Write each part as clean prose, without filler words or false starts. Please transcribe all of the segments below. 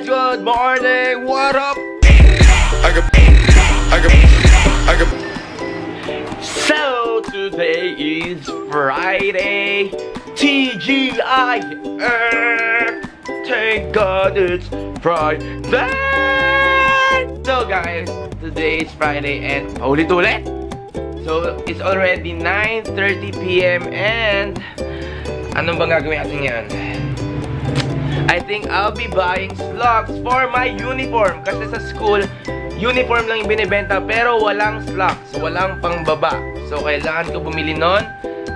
good morning! What up? So, today is Friday. TGI. Thank God it's Friday. So guys, today is Friday and ulit-ulit. So, it's already 9:30 PM and anong bang gagawin natin ngayon? I think I'll be buying slacks for my uniform. Kasi sa school, uniform lang yung binibenta pero walang slacks, walang pangbaba. So, kailangan ko bumili nun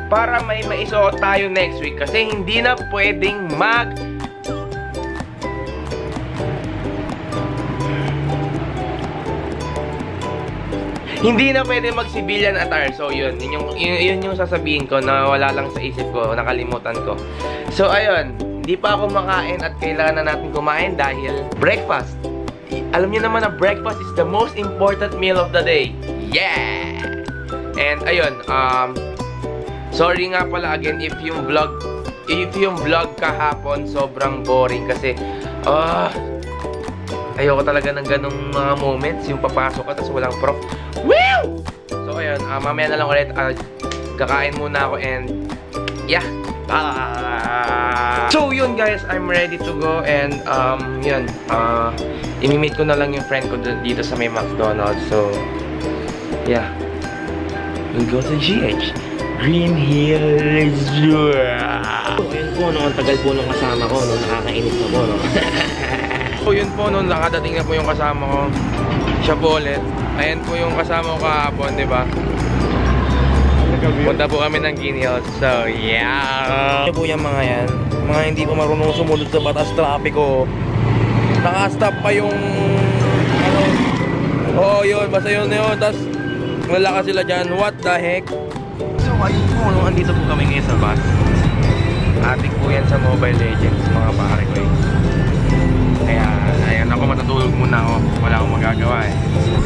para may maisuot tayo next week. Kasi hindi na pwedeng hindi na pwede mag-civilian attire. So, yun yung sasabihin ko na wala lang sa isip ko, nakalimutan ko. So, ayun. Hindi pa ako makain at kailangan na natin kumain dahil breakfast. Alam niyo naman na breakfast is the most important meal of the day. Yeah! And, ayun. Sorry nga pala again if yung vlog kahapon sobrang boring kasi ayoko talaga ng ganong mga moments, yung papasok ka tapos walang prof. Woo! So ayun, mamaya na lang ulit, kakain muna ako and yeah. So yun guys, I'm ready to go and yun, imi-meet ko na lang yung friend ko dito sa may McDonald's. So yeah, we'll go to GH Green Hills. So yun po, ang tagal po nung kasama ko, nakakainis na po, no? So yun po, nung nakadating na po yung kasama ko, siya po ulit. Ayan po yung kasama ko kahapon, di ba? Punta po kami ng Green Hills. So yeah. Ito po yung mga yan, mga hindi po marunong sumunod sa batas trapiko. Naka-stop pa yung ano. Oh yun, basta yun na yun. Tapos malaka sila dyan, what the heck. So ayun po, nung andito po kami ngayon sa bus, atik po yan sa Mobile Legends, mga pare ko eh. Kaya, ayan ako, matutulog muna ako. Wala akong magagawa eh.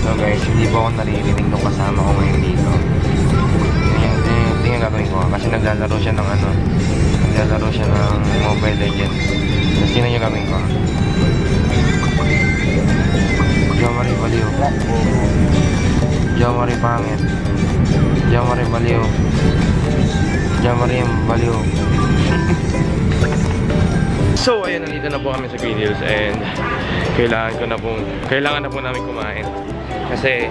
So guys, hindi po ako naririnig nung kasama ko ngayon dito. Ito yung gagawin ko kasi naglalaro siya ng ano, naglalaro siya ng Mobile Legends. So, sino yung gagawin ko? Jomari baliw. Jomari pangit. Jomari baliw. Jomari yung baliw. So, ayun, nandito na po kami sa Green Hills and kailangan na po namin kumain. Kasi,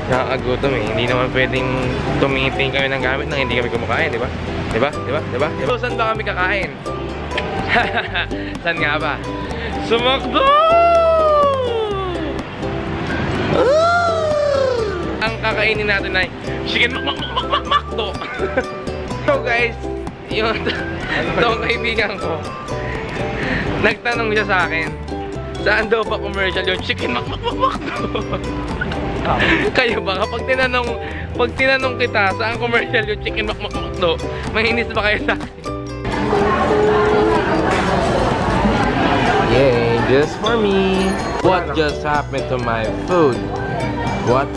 nakakagutom eh. Hindi naman pwedeng tumiting kami ng gamit nang hindi kami kumakain, di ba? Di ba? Di ba? Di ba? So, saan ba kami kakain? Saan nga ba? Sa McDo! Ang kakainin natin ay chicken McDo! So guys, yung itong kaibigan ko, nagtanong siya sa akin, saan daw pa commercial yung chicken McDo? Kayo ba, kapag tinanong kita saan commercial yung chicken McDo, mahinis ba kayo sa akin? Yay, just for me. What just happened to my food? What?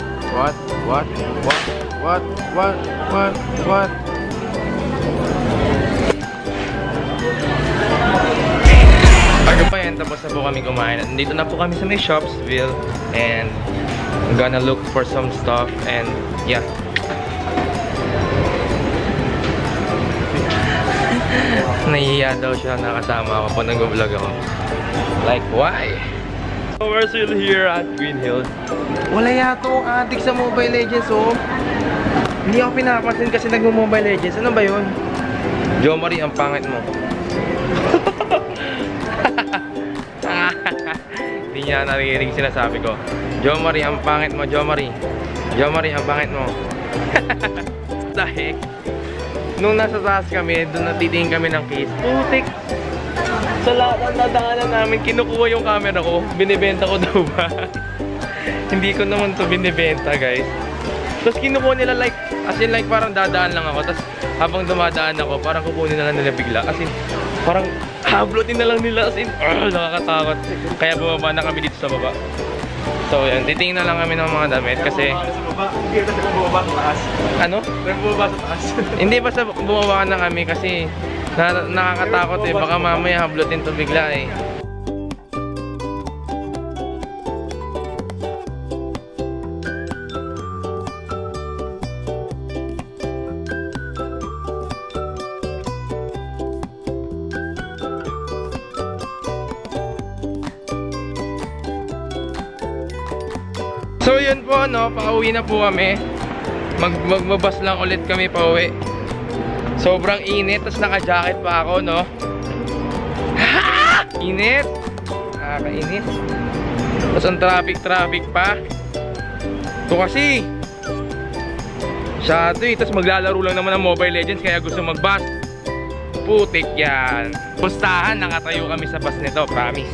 Ayan, tapos na po kami kumain. Nandito na po kami sa may Shopsville and I'm gonna look for some stuff and yeah. Nahihiya daw siya nakasama ako pag nag-vlog ako. Like, why? So we're still here at Green Hills. Wala yata akong addict sa Mobile Legends, oh. Hindi ako pinapansin kasi nag-Mobile Legends. Ano ba yun? Jomari, ang pangit mo. Hindi niya naririnig sinasabi ko. Jomari, ang pangit mo, Jomari. Jomari, ang pangit mo. The heck? Nung nasa taas kami, doon natitingin kami ng case. Putik! Sa lahat ng nadaanan namin, kinukuha yung camera ko. Binibenta ko daw ba? Hindi ko naman to binibenta, guys. Tapos kinukuha nila like, as in like parang dadaan lang ako. Tapos habang dumadaan ako, parang kukunin na lang nila bigla. As in, parang hablotin na lang nila. As in, nakakatakot. Kaya bumaba na kami dito sa baba. So yan, titingin na lang kami ng mga damit kasi hindi kasi bumaba sa taas. Ano? Bumaba sa taas. Hindi, basta bumaba na kami kasi nakakatakot eh, baka mamaya hablutin to bigla eh. So yun po, no, pauwi na po kami. Magbabas lang ulit kami pauwi. Sobrang init, tapos naka-jacket pa ako, no. Init. Nakakainit. Tapos ang traffic pa. Ito kasi masyado eh. Tapos maglalaro lang naman ng Mobile Legends, kaya gusto mag-bus. Putik yan. Pustahan, nakatayo kami sa bus nito, promise.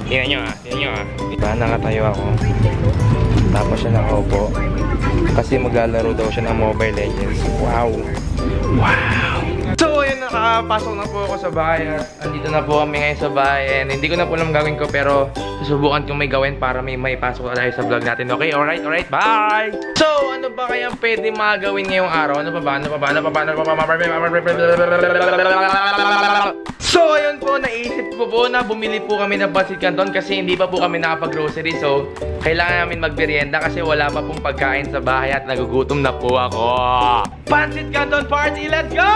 Tingnan nyo ah, tingnan nyo ah. Diba, nakatayo ako. Tapos siya nakaupo. Kasi maglalaro daw siya ng Mobile Legends. Wow. Wow. So, ayun, nakapasok na po ako sa bahay. At andito na po kami ngayon sa bahay. And hindi ko na po alam gawin ko, pero susubukan kong may gawin para may pasok na tayo sa vlog natin. Okay, alright, bye! So, ano ba kaya pwede magawin ngayong araw? Ano pa ba? So, ayun po, naisip ko po na bumili po kami ng pancit canton kasi hindi pa po kami nakapag-grocery. So, kailangan namin magmerienda kasi wala pa pong pagkain sa bahay at nagugutom na po ako. Pancit canton party, let's go!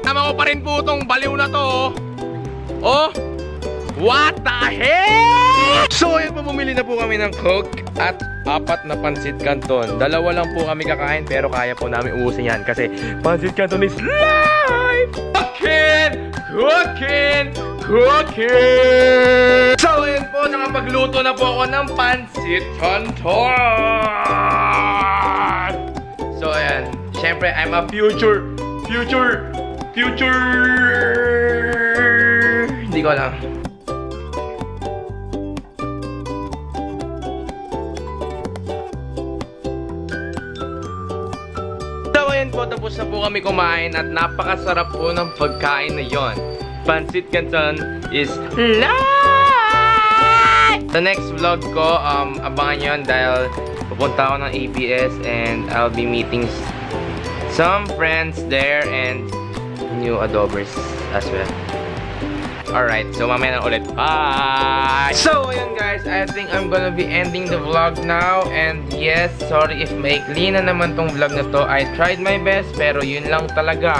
Tama ko pa rin po itong baliw na to. Oh, what the heck? So, ayun po, bumili na po kami ng Coke at 4 na pancit canton. 2 lang po kami kakain pero kaya po namin ubusin yan kasi pancit canton is live! Cooking! So, ayun po, nakapagluto na po ako ng pancit canton. So, ayan. Siyempre, I'm a future. Hindi ko alam. So, ayun po, tapos na po kami kumain at napakasarap po ng pagkain na yon. Pancit canton is live! The next vlog ko, abangan nyo dahil pupunta ako ng ABS and I'll be meeting some friends there and new adobers as well. Alright, so mamaya na ulit. Bye! So, ayun guys, I think I'm gonna be ending the vlog now. And yes, sorry if maikli na naman tong vlog na to. I tried my best, pero yun lang talaga.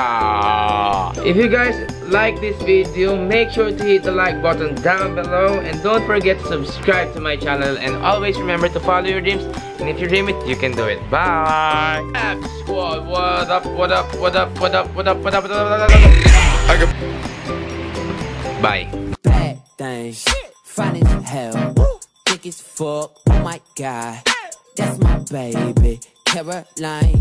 If you guys like this video, make sure to hit the like button down below. And don't forget to subscribe to my channel. And always remember to follow your dreams. And if you dream it, you can do it. Bye! Squad, what up? Bye. Bad things, fine as hell, thick as fuck. Oh my god, that's my baby, Caroline.